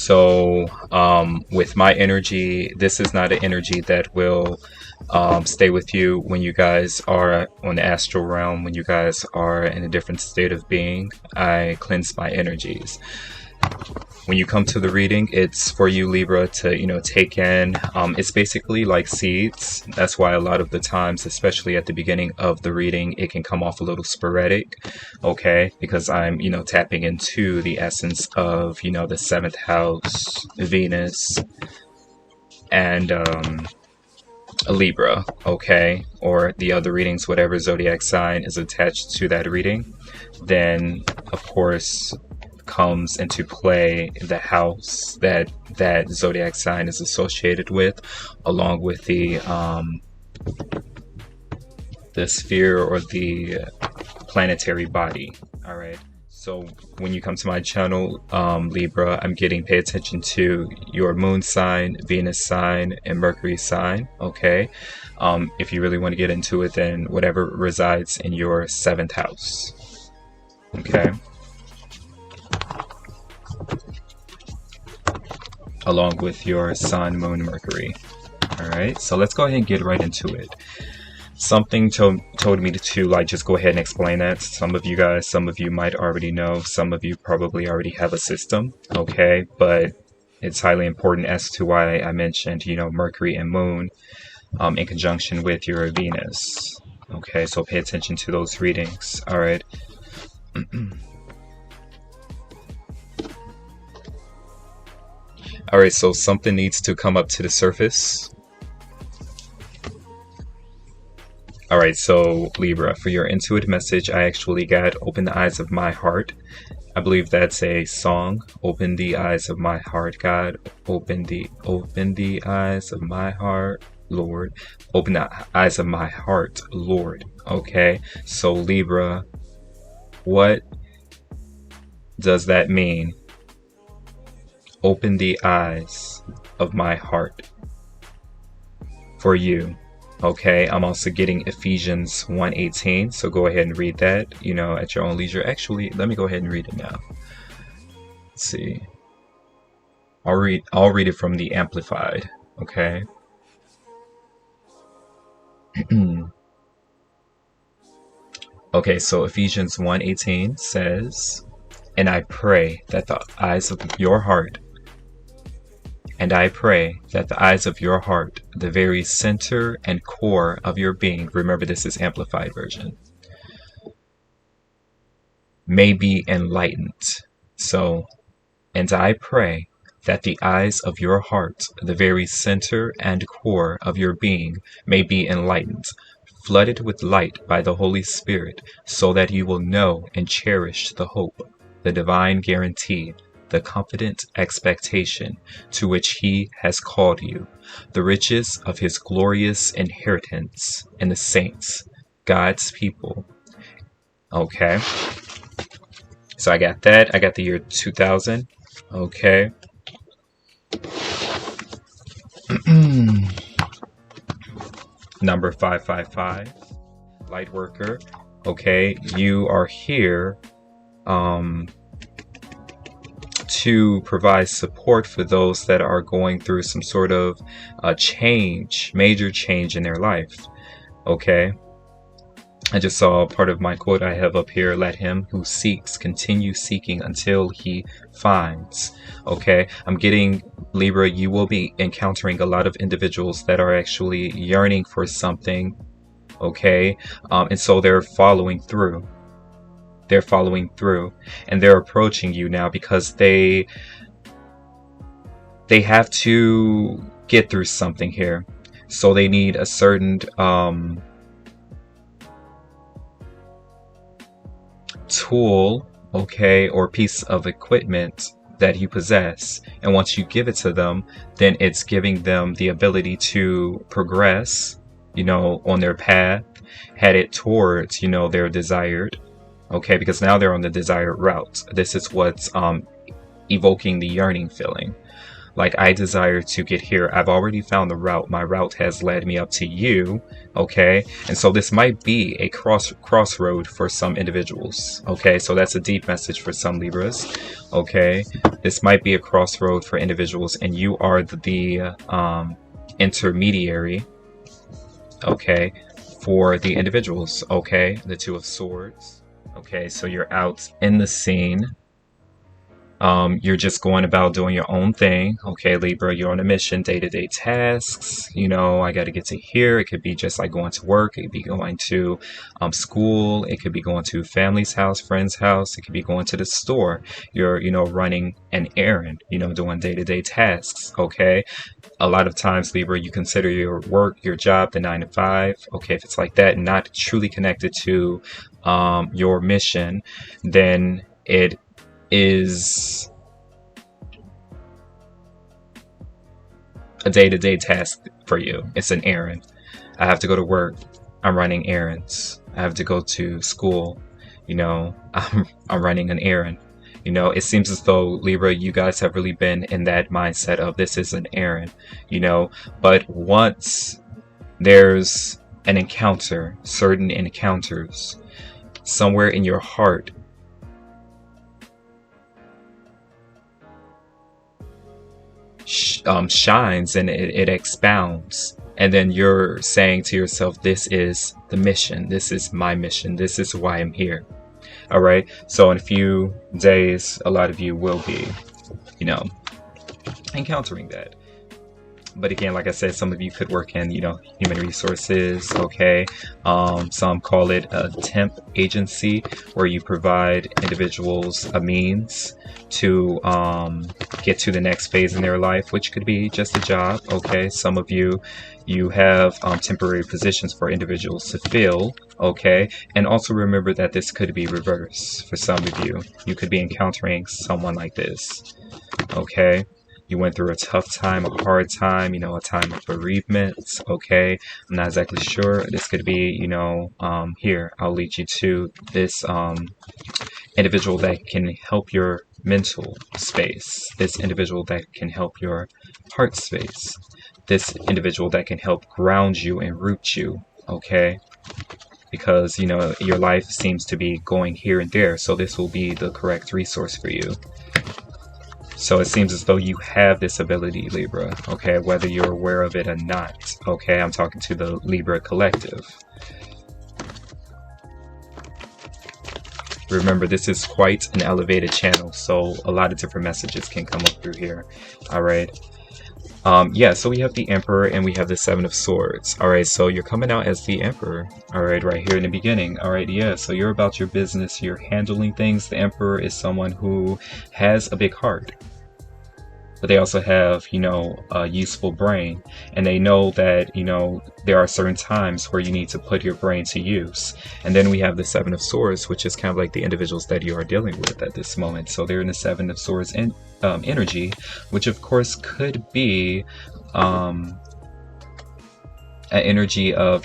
So with my energy, this is not an energy that will stay with you when you guys are on the astral realm, when you guys are in a different state of being. I cleanse my energies. When you come to the reading, it's for you, Libra, to, take in. It's basically like seeds. That's why a lot of the times, especially at the beginning of the reading, it can come off a little sporadic, okay? Because I'm, tapping into the essence of, the seventh house, Venus, and a Libra, okay? Or the other readings, whatever zodiac sign is attached to that reading. Then, of course, comes into play the house that zodiac sign is associated with, along with the sphere or the planetary body. All right, so when you come to my channel, Libra, I'm getting pay attention to your moon sign, Venus sign, and Mercury sign, okay? If you really want to get into it, then whatever resides in your seventh house, okay? Along with your sun, moon, Mercury. All right, so let's go ahead and get right into it. Something told me to just go ahead and explain that. Some of you might already know. Some of you probably already have a system, okay? But it's highly important as to why I mentioned, Mercury and moon in conjunction with your Venus. Okay, so pay attention to those readings. All right. Alright, so something needs to come up to the surface. Alright, so Libra, for your intuitive message, I actually got Open the Eyes of My Heart. I believe that's a song. Open the eyes of my heart, God. Open the eyes of my heart, Lord. Open the eyes of my heart, Lord. Okay, so Libra, what does that mean? Open the eyes of my heart for you. Okay, I'm also getting Ephesians 1:18, so go ahead and read that, at your own leisure. Actually, let me go ahead and read it now. Let's see. I'll read it from the Amplified, okay? Okay, so Ephesians 1:18 says, "And I pray that the eyes of your heart And I pray that the eyes of your heart, the very center and core of your being," remember this is Amplified version, "may be enlightened." So, and I pray that the eyes of your heart, the very center and core of your being, may be enlightened, flooded with light by the Holy Spirit, so that you will know and cherish the hope, the divine guarantee, the confident expectation to which He has called you, the riches of His glorious inheritance in the saints, God's people. Okay. So I got that. I got the year 2000. Okay. Number 555. Light worker. Okay. You are here to provide support for those that are going through some sort of change, major change in their life. Okay. I just saw part of my quote I have up here: "Let him who seeks continue seeking until he finds." Okay, I'm getting, Libra, you will be encountering a lot of individuals that are actually yearning for something. Okay, and so they're following through. They're following through, and they're approaching you now because they have to get through something here. So they need a certain tool, okay, or piece of equipment that you possess. And once you give it to them, then it's giving them the ability to progress, on their path, headed towards, their desired. Okay, because now they're on the desired route. This is what's evoking the yearning feeling. Like, I desire to get here. I've already found the route. My route has led me up to you. Okay. And so this might be a crossroad for some individuals. Okay. So that's a deep message for some Libras. Okay. This might be a crossroad for individuals, and you are the intermediary. Okay. For the individuals. Okay. The Two of Swords. Okay. So you're out in the scene. You're just going about doing your own thing. Okay, Libra, you're on a mission, day-to-day tasks. I got to get to here. It could be just like going to work. It could be going to school. It could be going to family's house, friend's house. It could be going to the store. You're, running an errand, doing day-to-day tasks. Okay. A lot of times, Libra, you consider your work, your job, the 9 to 5. Okay, if it's like that, not truly connected to your mission, then it is a day-to-day task for you. It's an errand. I have to go to work. I'm running errands. I have to go to school. I'm running an errand. It seems as though, Libra, you guys have really been in that mindset of this is an errand, but once there's an encounter, certain encounters, somewhere in your heart, shines and it expounds, and then you're saying to yourself, this is the mission, this is my mission, this is why I'm here. All right, so in a few days, a lot of you will be encountering that. But again, like I said, some of you could work in human resources. Okay, some call it a temp agency, where you provide individuals a means to get to the next phase in their life, which could be just a job. Okay, some of you have temporary positions for individuals to fill. Okay, and also remember that this could be reversed for some of you. You could be encountering someone like this. Okay, you went through a tough time, a hard time, a time of bereavement. Okay, I'm not exactly sure. This could be, here, I'll lead you to this individual that can help your mental space, this individual that can help your heart space, this individual that can help ground you and root you. Okay, because your life seems to be going here and there, so this will be the correct resource for you. So it seems as though you have this ability, Libra, okay, whether you're aware of it or not. Okay, I'm talking to the Libra collective. Remember, this is quite an elevated channel, so a lot of different messages can come up through here. All right. Yeah, so we have the Emperor and we have the Seven of Swords. All right, so you're coming out as the Emperor. All right, right here in the beginning. All right, yeah, so you're about your business. You're handling things. The Emperor is someone who has a big heart, but they also have, a useful brain, and they know that, there are certain times where you need to put your brain to use. And then we have the Seven of Swords, which is kind of like the individuals that you are dealing with at this moment. So they're in the Seven of Swords energy, which of course could be an energy of,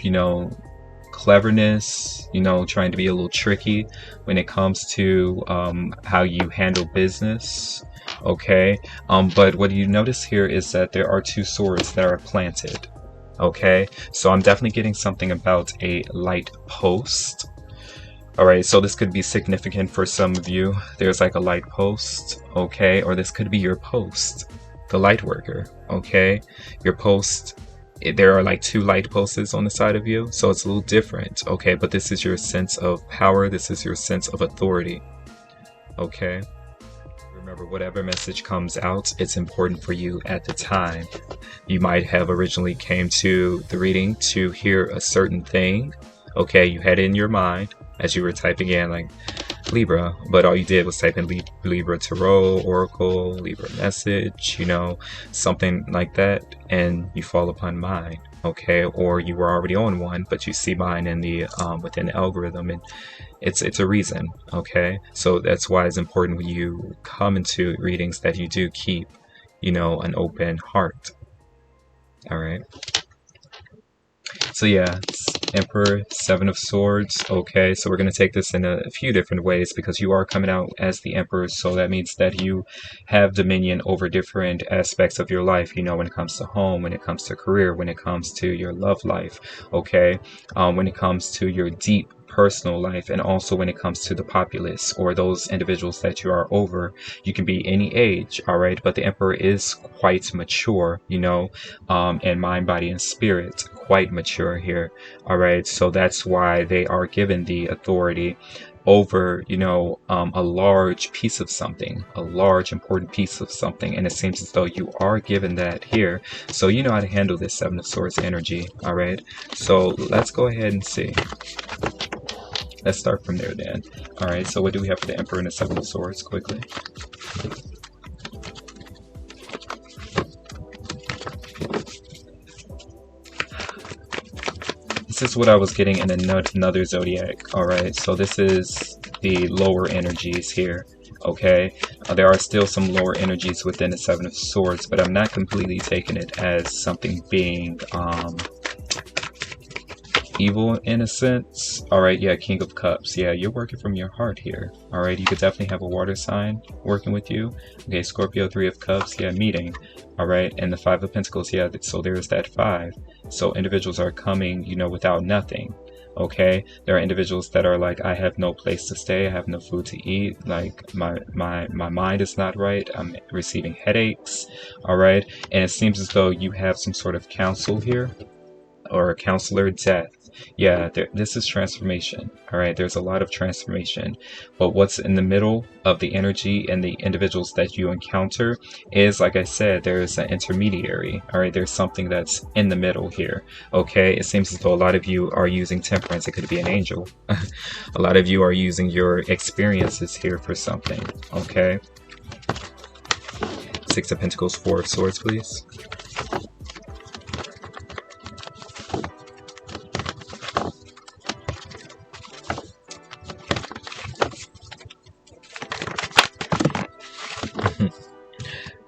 cleverness, trying to be a little tricky when it comes to how you handle business. Okay, but what you notice here is that there are two swords that are planted. Okay, so I'm definitely getting something about a light post. All right, so this could be significant for some of you. There's like a light post, okay, or this could be your post, the light worker. Okay, your post, there are like two light posts on the side of you, so it's a little different. Okay, but this is your sense of power, this is your sense of authority. Okay, remember, whatever message comes out, it's important for you at the time. You might have originally came to the reading to hear a certain thing. Okay, you had it in your mind as you were typing in like Libra, but all you did was type in Libra Tarot, Oracle, Libra message, something like that, and you fall upon mine. Okay, or you were already on one, but you see mine in the within the algorithm, and It's a reason, okay? So that's why it's important when you come into readings that you do keep, you know, an open heart. All right. So yeah, it's Emperor, Seven of Swords. Okay, so we're going to take this in a few different ways because you are coming out as the Emperor, so that means that you have dominion over different aspects of your life, you know, when it comes to home, when it comes to career, when it comes to your love life, okay, when it comes to your deep personal life, and also when it comes to the populace or those individuals that you are over. You can be any age, all right, but the Emperor is quite mature, you know, in mind, body, and spirit, quite mature here, all right. So that's why they are given the authority over, you know, a large piece of something, a large important piece of something, and it seems as though you are given that here, so you know how to handle this Seven of Swords energy, all right. So let's go ahead and see. Let's start from there then. All right, so what do we have for the Emperor and the Seven of Swords quickly? This is what I was getting in another zodiac. All right, so this is the lower energies here. Okay, there are still some lower energies within the Seven of Swords, but I'm not completely taking it as something being evil in a sense. All right, yeah, King of Cups. Yeah, you're working from your heart here. All right, you could definitely have a water sign working with you. Okay, Scorpio, Three of Cups. Yeah, meeting. All right, and the Five of Pentacles. Yeah, so there's that five. So individuals are coming, you know, without nothing. Okay, there are individuals that are like, I have no place to stay, I have no food to eat, like my mind is not right, I'm receiving headaches. All right, and it seems as though you have some sort of counsel here, or a counselor, death. Yeah, this is transformation. All right, there's a lot of transformation, but what's in the middle of the energy and the individuals that you encounter is, like I said, there's an intermediary. All right, there's something that's in the middle here. Okay, it seems as though a lot of you are using temperance. It could be an angel. A lot of you are using your experiences here for something. Okay, Six of Pentacles, Four of Swords, please.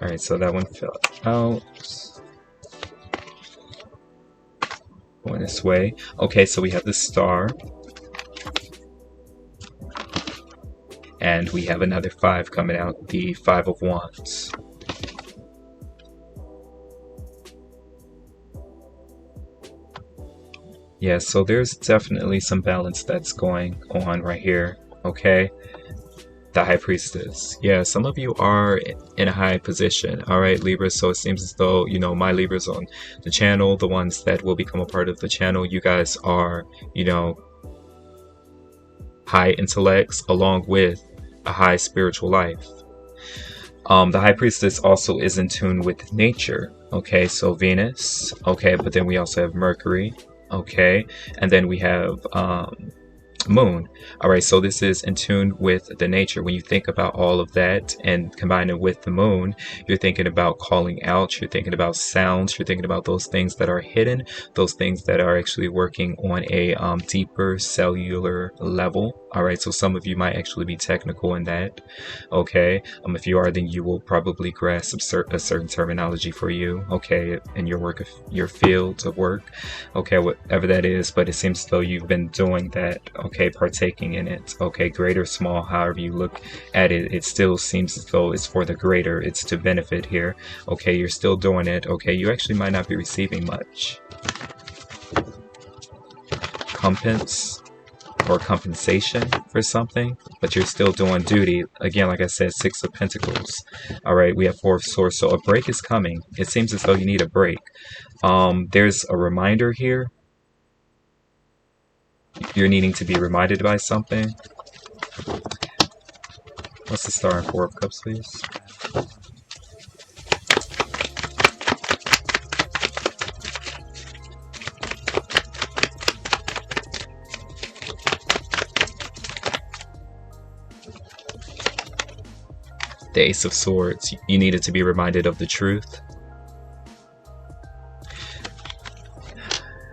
Alright, so that one fell out. Going this way. Okay, so we have the Star. And we have another five coming out, the Five of Wands. Yeah, so there's definitely some balance that's going on right here, okay? The High Priestess. Yeah, some of you are in a high position, all right, Libra. So it seems as though, you know, my Libras on the channel, the ones that will become a part of the channel, you guys are, you know, high intellects along with a high spiritual life. The High Priestess also is in tune with nature, okay? So Venus, okay, but then we also have Mercury, okay, and then we have Moon. All right, so this is in tune with the nature. When you think about all of that and combine it with the moon, you're thinking about calling out, you're thinking about sounds, you're thinking about those things that are hidden, those things that are actually working on a deeper cellular level. All right, so some of you might actually be technical in that. Okay, if you are, then you will probably grasp a certain terminology for you, okay, in your work, your field of work, okay, whatever that is. But it seems as though you've been doing that, okay, partaking in it, okay, great or small, however you look at it, it still seems as though it's for the greater, it's to benefit here, okay, you're still doing it, okay, you actually might not be receiving much compensation for something, but you're still doing duty. Again, like I said, Six of Pentacles. All right, we have Four of Swords, so a break is coming. It seems as though you need a break. There's a reminder here. You're needing to be reminded by something. What's the Star and Four of Cups, please? The Ace of Swords. You needed to be reminded of the truth.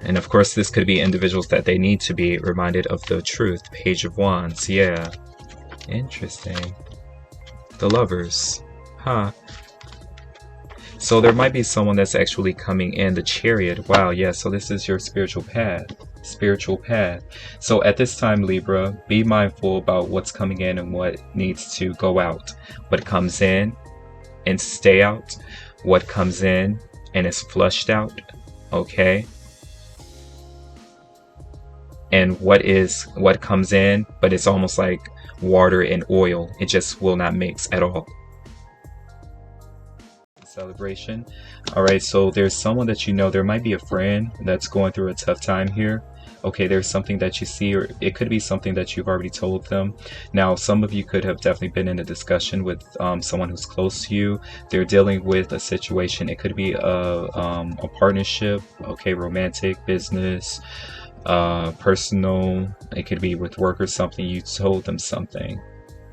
And of course, this could be individuals that they need to be reminded of the truth. Page of Wands, yeah. Interesting. The Lovers, huh. So there might be someone that's actually coming in. The Chariot, wow, yeah, so this is your spiritual path. Spiritual path. So at this time, Libra, be mindful about what's coming in and what needs to go out. What comes in and stay out. What comes in and is flushed out. Okay. And what comes in, but it's almost like water and oil. It just will not mix at all. Celebration. All right, so there's someone that you know. There might be a friend that's going through a tough time here. Okay, there's something that you see, or it could be something that you've already told them. Now, some of you could have definitely been in a discussion with someone who's close to you. They're dealing with a situation. It could be a partnership, okay, romantic, business, personal. It could be with work or something. You told them something.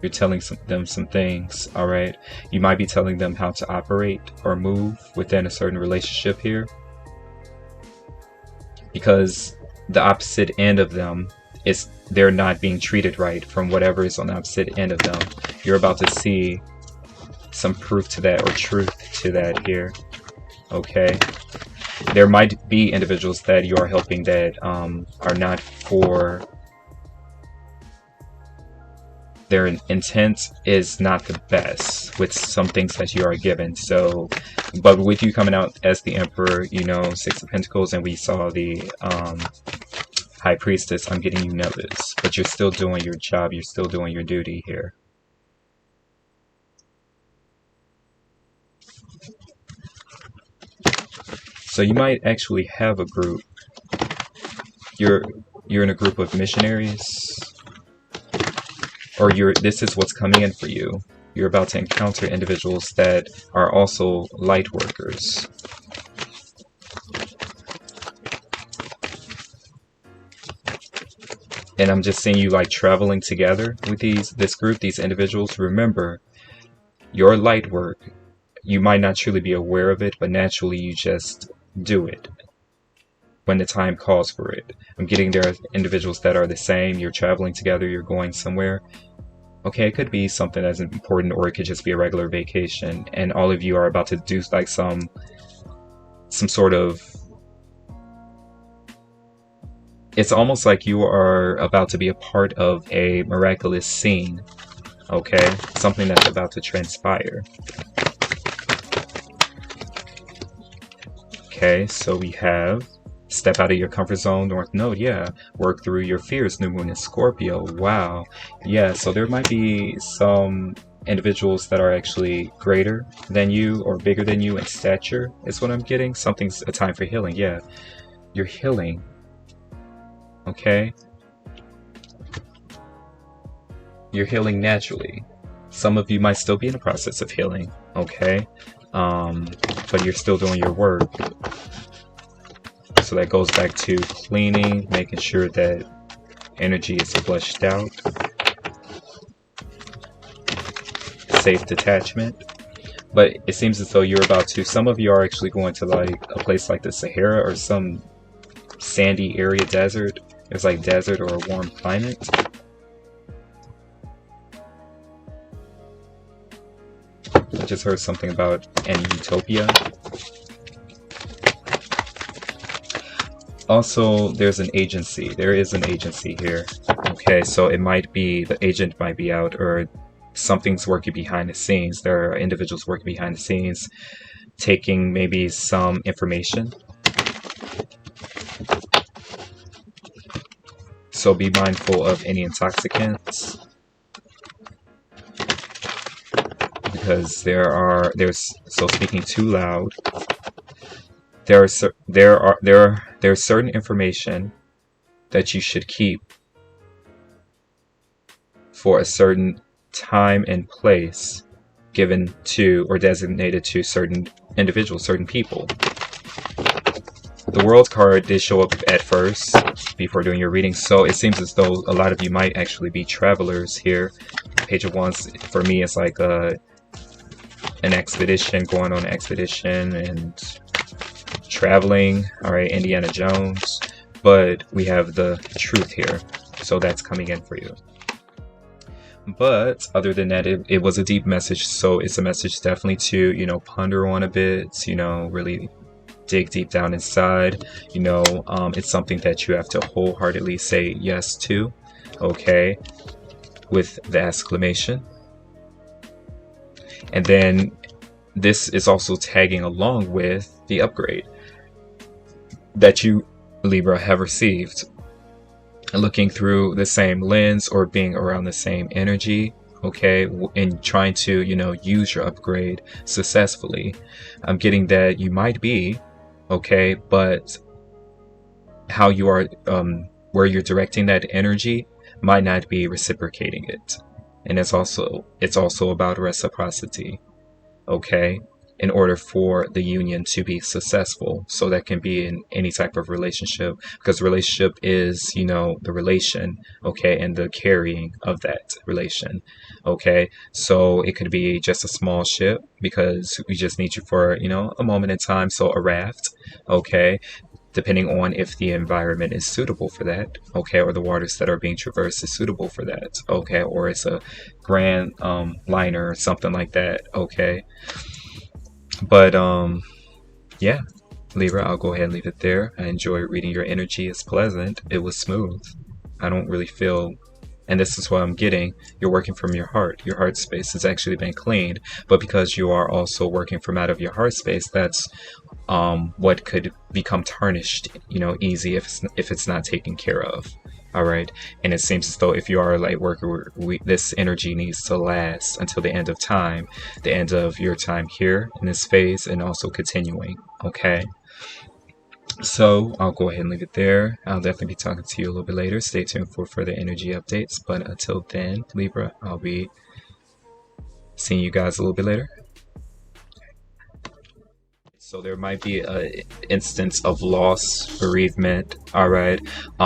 You're telling them some things. All right, you might be telling them how to operate or move within a certain relationship here, because the opposite end of them is they're not being treated right from whatever is on the opposite end of them. You're about to see some proof to that, or truth to that here. Okay, there might be individuals that you are helping that are not for, their intent is not the best with some things that you are given. So, but with you coming out as the Emperor, you know, Six of Pentacles, and we saw the High Priestess, I'm getting you notice, but you're still doing your job, you're still doing your duty here. So you might actually have a group. You're in a group of missionaries, or this is what's coming in for you. You're about to encounter individuals that are also light workers. And I'm just seeing you like traveling together with this group, these individuals. Remember, your light work, you might not truly be aware of it, but naturally you just do it when the time calls for it. I'm getting there are individuals that are the same. You're traveling together, you're going somewhere. Okay, it could be something as important, or it could just be a regular vacation, and all of you are about to do like some sort of, it's almost like you are about to be a part of a miraculous scene. Okay, something that's about to transpire. Okay, so we have step out of your comfort zone, North Node, yeah. Work through your fears, New Moon in Scorpio, wow. Yeah, so there might be some individuals that are actually greater than you or bigger than you in stature, is what I'm getting. Something's a time for healing, yeah. You're healing, okay? You're healing naturally. Some of you might still be in the process of healing, okay? But you're still doing your work. So that goes back to cleaning, making sure that energy is flushed out. Safe detachment. But it seems as though you're about to, some of you are actually going to like a place like the Sahara or some sandy area, desert. It's like desert or a warm climate. I just heard something about an utopia. Also, there's an agency. There is an agency here. Okay, so it might be, the agent might be out, or something's working behind the scenes. There are individuals working behind the scenes, taking maybe some information. So be mindful of any intoxicants, because there's so speaking too loud. There's certain information that you should keep for a certain time and place given to or designated to certain individuals, certain people. The World card did show up at first before doing your reading, so it seems as though a lot of you might actually be travelers here. Page of Wands for me is like an expedition, going on an expedition and traveling, all right, Indiana Jones, but we have the truth here, so that's coming in for you. But other than that, it was a deep message, so it's a message definitely to, you know, ponder on a bit, you know, really dig deep down inside, you know. It's something that you have to wholeheartedly say yes to, okay, with the exclamation. And then this is also tagging along with the upgrade that you, Libra, have received. Looking through the same lens or being around the same energy, okay, and trying to, you know, use your upgrade successfully. I'm getting that you might be, okay, but how you are, where you're directing that energy might not be reciprocating it. And it's also about reciprocity, okay, in order for the union to be successful. So that can be in any type of relationship, because relationship is, you know, the relation, okay, and the carrying of that relation, okay. So it could be just a small ship because we just need you for, you know, a moment in time. So a raft, okay, depending on if the environment is suitable for that, okay, or the waters that are being traversed is suitable for that, okay, or it's a grand liner or something like that, okay. But yeah, Libra, I'll go ahead and leave it there. I enjoy reading your energy. It's pleasant. It was smooth. I don't really feel, and this is what I'm getting, you're working from your heart. Your heart space has actually been cleaned, but because you are also working from out of your heart space, that's what could become tarnished, you know, easy if it's not taken care of. All right, and it seems as though if you are a light worker, this energy needs to last until the end of time, the end of your time here in this phase, and also continuing, okay. So I'll go ahead and leave it there. I'll definitely be talking to you a little bit later. Stay tuned for further energy updates, but until then, Libra, I'll be seeing you guys a little bit later. So there might be an instance of loss, bereavement, all right?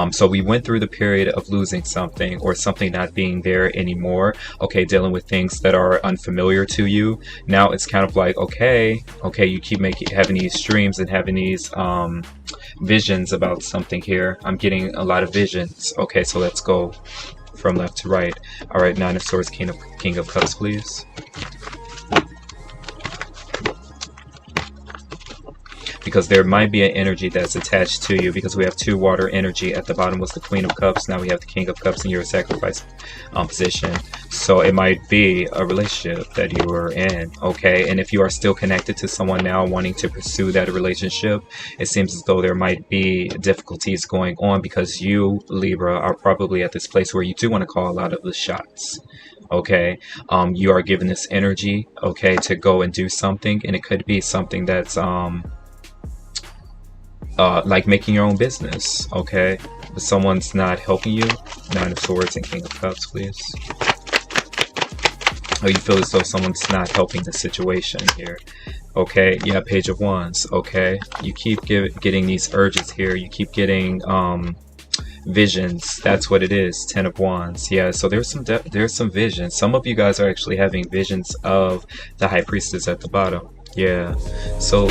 So we went through the period of losing something or something not being there anymore, okay, dealing with things that are unfamiliar to you. Now it's kind of like, okay, you keep having these dreams and having these visions about something here. I'm getting a lot of visions. Okay, so let's go from left to right. All right, Nine of Swords, King of Cups, please. Because there might be an energy that's attached to you, because we have two water energy. At the bottom was the Queen of Cups, now we have the King of Cups in your sacrifice position. So it might be a relationship that you are in, okay? And if you are still connected to someone now wanting to pursue that relationship, it seems as though there might be difficulties going on because you, Libra, are probably at this place where you do want to call a lot of the shots. Okay, you are given this energy, okay, to go and do something, and it could be something that's like making your own business, okay, but someone's not helping you. Nine of Swords and King of Cups, please. Oh, you feel as though someone's not helping the situation here, okay. Yeah, Page of Wands, okay. You keep getting these urges here. You keep getting visions. That's what it is. Ten of Wands. Yeah, so there's some visions. Some of you guys are actually having visions of the High Priestess at the bottom. Yeah, so